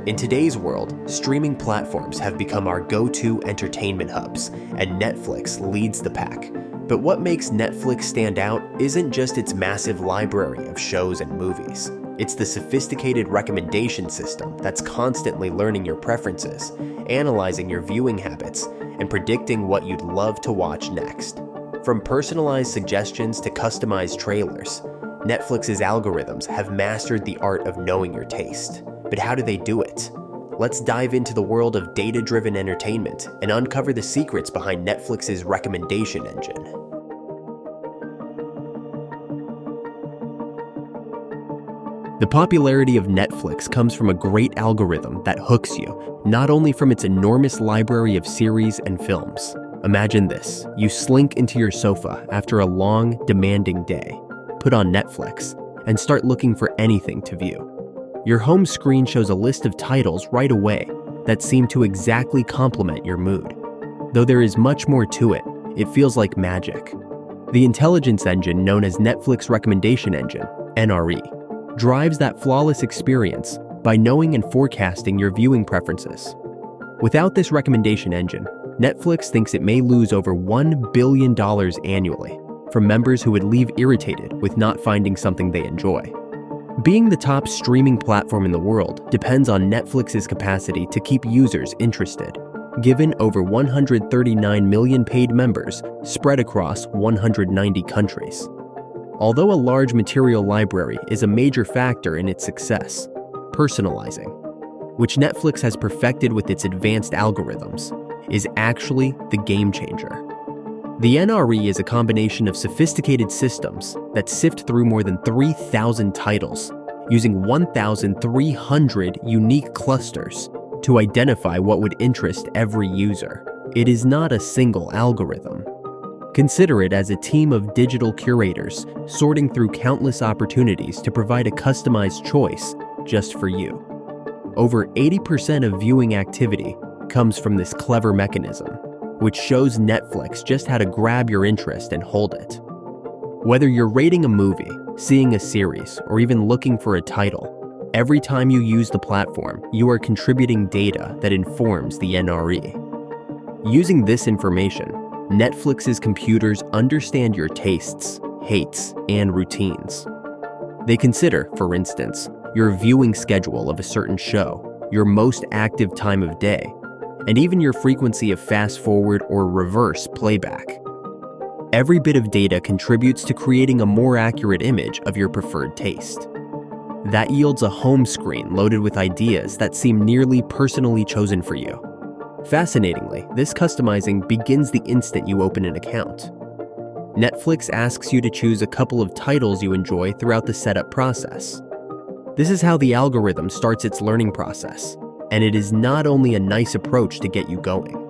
In today's world, streaming platforms have become our go-to entertainment hubs, and Netflix leads the pack. But what makes Netflix stand out isn't just its massive library of shows and movies. It's the sophisticated recommendation system that's constantly learning your preferences, analyzing your viewing habits, and predicting what you'd love to watch next. From personalized suggestions to customized trailers, Netflix's algorithms have mastered the art of knowing your taste. But how do they do it? Let's dive into the world of data-driven entertainment and uncover the secrets behind Netflix's recommendation engine. The popularity of Netflix comes from a great algorithm that hooks you, not only from its enormous library of series and films. Imagine this: you slink into your sofa after a long, demanding day, put on Netflix, and start looking for anything to view. Your home screen shows a list of titles right away that seem to exactly complement your mood. Though there is much more to it, it feels like magic. The intelligence engine known as Netflix Recommendation Engine, NRE, drives that flawless experience by knowing and forecasting your viewing preferences. Without this recommendation engine, Netflix thinks it may lose over $1 billion annually from members who would leave irritated with not finding something they enjoy. Being the top streaming platform in the world depends on Netflix's capacity to keep users interested, given over 139 million paid members spread across 190 countries. Although a large material library is a major factor in its success, personalizing, which Netflix has perfected with its advanced algorithms, is actually the game changer. The NRE is a combination of sophisticated systems that sift through more than 3,000 titles, using 1,300 unique clusters to identify what would interest every user. It is not a single algorithm. Consider it as a team of digital curators sorting through countless opportunities to provide a customized choice just for you. Over 80% of viewing activity comes from this clever mechanism, which shows Netflix just how to grab your interest and hold it. Whether you're rating a movie, seeing a series, or even looking for a title, every time you use the platform, you are contributing data that informs the NRE. Using this information, Netflix's computers understand your tastes, hates, and routines. They consider, for instance, your viewing schedule of a certain show, your most active time of day, and even your frequency of fast-forward or reverse playback. Every bit of data contributes to creating a more accurate image of your preferred taste. That yields a home screen loaded with ideas that seem nearly personally chosen for you. Fascinatingly, this customizing begins the instant you open an account. Netflix asks you to choose a couple of titles you enjoy throughout the setup process. This is how the algorithm starts its learning process, and it is not only a nice approach to get you going.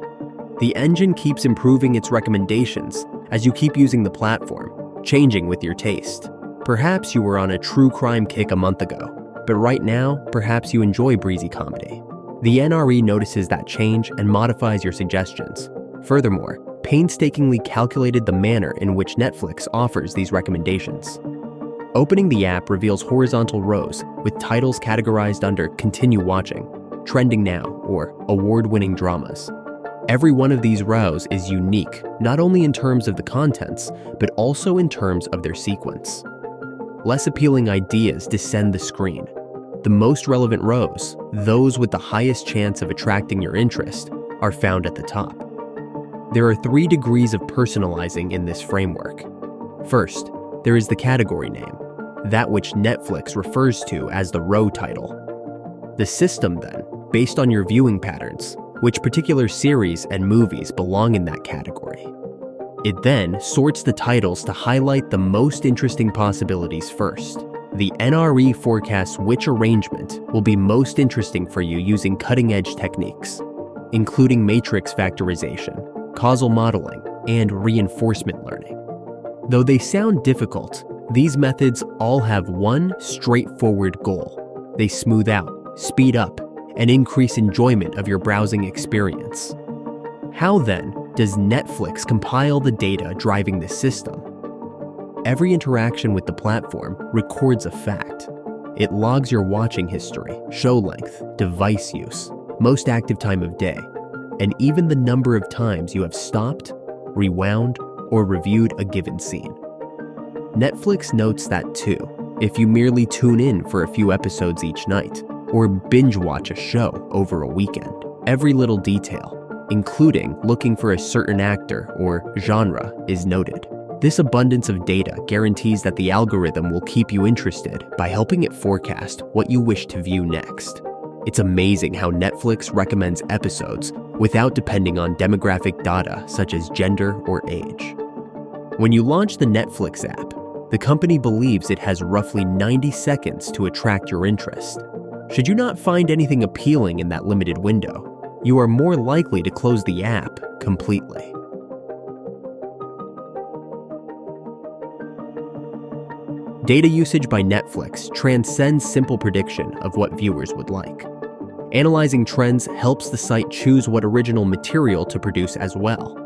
The engine keeps improving its recommendations as you keep using the platform, changing with your taste. Perhaps you were on a true crime kick a month ago, but right now, perhaps you enjoy breezy comedy. The NRE notices that change and modifies your suggestions. Furthermore, painstakingly calculated the manner in which Netflix offers these recommendations. Opening the app reveals horizontal rows with titles categorized under Continue Watching, Trending Now, or Award-Winning Dramas. Every one of these rows is unique, not only in terms of the contents, but also in terms of their sequence. Less appealing ideas descend the screen. The most relevant rows, those with the highest chance of attracting your interest, are found at the top. There are 3 degrees of personalizing in this framework. First, there is the category name, that which Netflix refers to as the row title. The system then, based on your viewing patterns, which particular series and movies belong in that category. It then sorts the titles to highlight the most interesting possibilities first. The NRE forecasts which arrangement will be most interesting for you using cutting-edge techniques, including matrix factorization, causal modeling, and reinforcement learning. Though they sound difficult, these methods all have one straightforward goal. They smooth out, speed up, and increase enjoyment of your browsing experience. How then does Netflix compile the data driving this system? Every interaction with the platform records a fact. It logs your watching history, show length, device use, most active time of day, and even the number of times you have stopped, rewound, or reviewed a given scene. Netflix notes that too, if you merely tune in for a few episodes each night, or binge watch a show over a weekend. Every little detail, including looking for a certain actor or genre, is noted. This abundance of data guarantees that the algorithm will keep you interested by helping it forecast what you wish to view next. It's amazing how Netflix recommends episodes without depending on demographic data such as gender or age. When you launch the Netflix app, the company believes it has roughly 90 seconds to attract your interest. Should you not find anything appealing in that limited window, you are more likely to close the app completely. Data usage by Netflix transcends simple prediction of what viewers would like. Analyzing trends helps the site choose what original material to produce as well.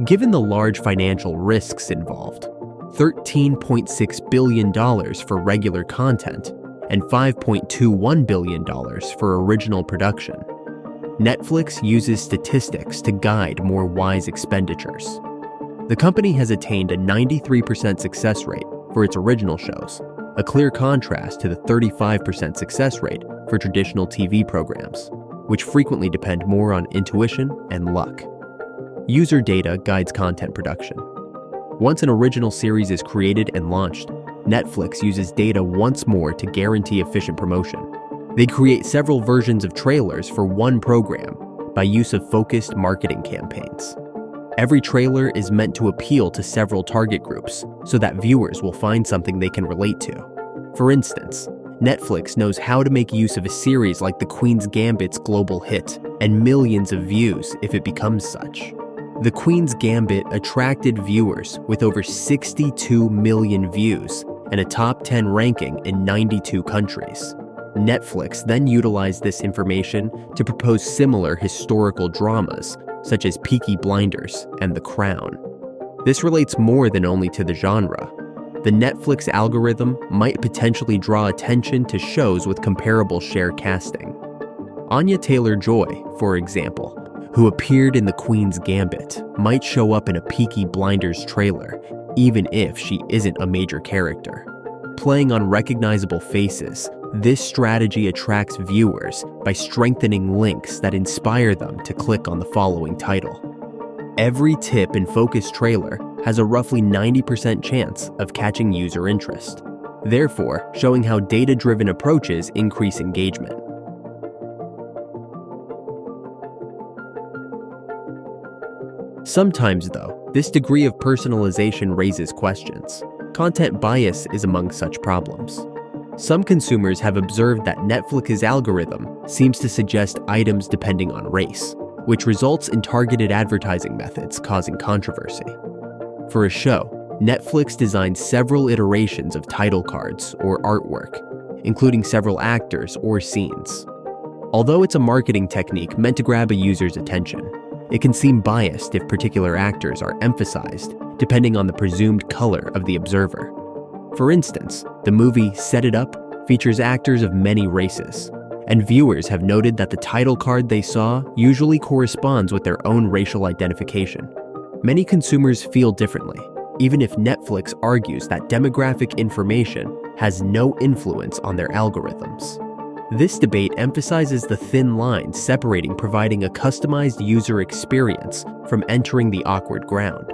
Given the large financial risks involved, $13.6 billion for regular content and $5.21 billion for original production, Netflix uses statistics to guide more wise expenditures. The company has attained a 93% success rate for its original shows, a clear contrast to the 35% success rate for traditional TV programs, which frequently depend more on intuition and luck. User data guides content production. Once an original series is created and launched, Netflix uses data once more to guarantee efficient promotion. They create several versions of trailers for one program by use of focused marketing campaigns. Every trailer is meant to appeal to several target groups so that viewers will find something they can relate to. For instance, Netflix knows how to make use of a series like The Queen's Gambit's global hit and millions of views if it becomes such. The Queen's Gambit attracted viewers with over 62 million views and a top 10 ranking in 92 countries. Netflix then utilized this information to propose similar historical dramas such as Peaky Blinders and The Crown. This relates more than only to the genre. The Netflix algorithm might potentially draw attention to shows with comparable share casting. Anya Taylor-Joy, for example, who appeared in The Queen's Gambit, might show up in a Peaky Blinders trailer, even if she isn't a major character. Playing on recognizable faces, this strategy attracts viewers by strengthening links that inspire them to click on the following title. Every tip and focus trailer has a roughly 90% chance of catching user interest, therefore showing how data-driven approaches increase engagement. Sometimes, though, this degree of personalization raises questions. Content bias is among such problems. Some consumers have observed that Netflix's algorithm seems to suggest items depending on race, which results in targeted advertising methods causing controversy. For a show, Netflix designed several iterations of title cards or artwork, including several actors or scenes. Although it's a marketing technique meant to grab a user's attention, it can seem biased if particular actors are emphasized depending on the presumed color of the observer. For instance, the movie Set It Up features actors of many races, and viewers have noted that the title card they saw usually corresponds with their own racial identification. Many consumers feel differently, even if Netflix argues that demographic information has no influence on their algorithms. This debate emphasizes the thin line separating providing a customized user experience from entering the awkward ground.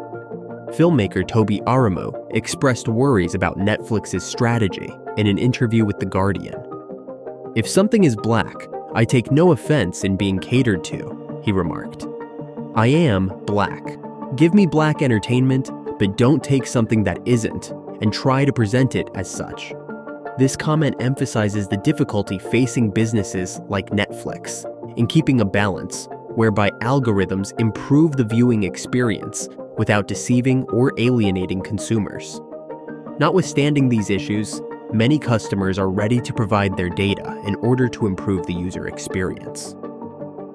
Filmmaker Toby Aramu expressed worries about Netflix's strategy in an interview with The Guardian. "If something is black, I take no offense in being catered to," he remarked. "I am black. Give me black entertainment, but don't take something that isn't and try to present it as such." This comment emphasizes the difficulty facing businesses like Netflix in keeping a balance whereby algorithms improve the viewing experience without deceiving or alienating consumers. Notwithstanding these issues, many customers are ready to provide their data in order to improve the user experience.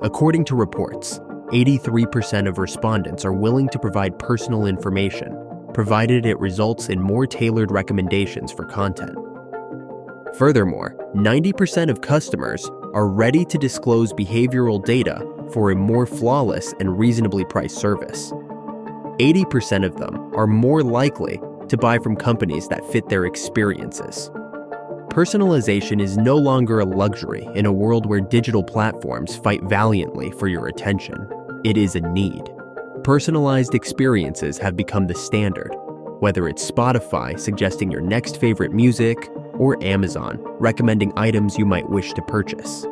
According to reports, 83% of respondents are willing to provide personal information, provided it results in more tailored recommendations for content. Furthermore, 90% of customers are ready to disclose behavioral data for a more flawless and reasonably priced service. 80% of them are more likely to buy from companies that fit their experiences. Personalization is no longer a luxury in a world where digital platforms fight valiantly for your attention. It is a need. Personalized experiences have become the standard, whether it's Spotify suggesting your next favorite music or Amazon recommending items you might wish to purchase.